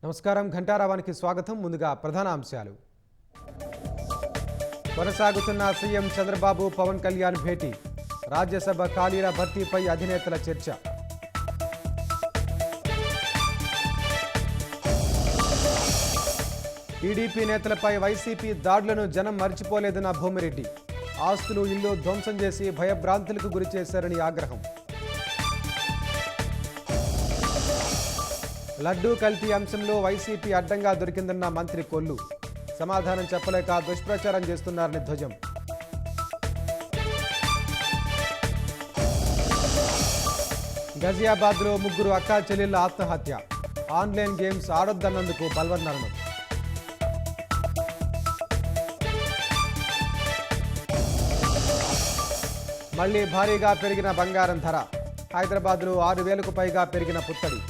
నమస్కారం ఘంటారావానికి స్వాగతం. ముందుగా ప్రధాన అంశాలు. కొనసాగుతున్న సీఎం చంద్రబాబు పవన్ కళ్యాణ్ భేటీ. రాజ్యసభ ఖాళీల భర్తీపై అధినేతల చర్చ. టీడీపీ నేతలపై వైసీపీ దాడులను జనం మర్చిపోలేదన్న భూమిరెడ్డి. ఆస్తులు ఇల్లు ధ్వంసం చేసి భయభ్రాంతులకు గురిచేశారని ఆగ్రహం. లడ్డూ కల్తీ అంశంలో వైసీపీ అడ్డంగా దొరికిందన్న మంత్రి కొల్లు. సమాధానం చెప్పలేక దుష్ప్రచారం చేస్తున్నారని ధ్వజం. గజియాబాద్లో ముగ్గురు అక్కా చెల్లెళ్ల ఆత్మహత్య. ఆన్లైన్ గేమ్స్ ఆడొద్దన్నందుకు బలవన్మరణం. మళ్లీ భారీగా పెరిగిన బంగారం ధర. హైదరాబాద్లో 6,000కు పైగా పెరిగిన పుత్తడి.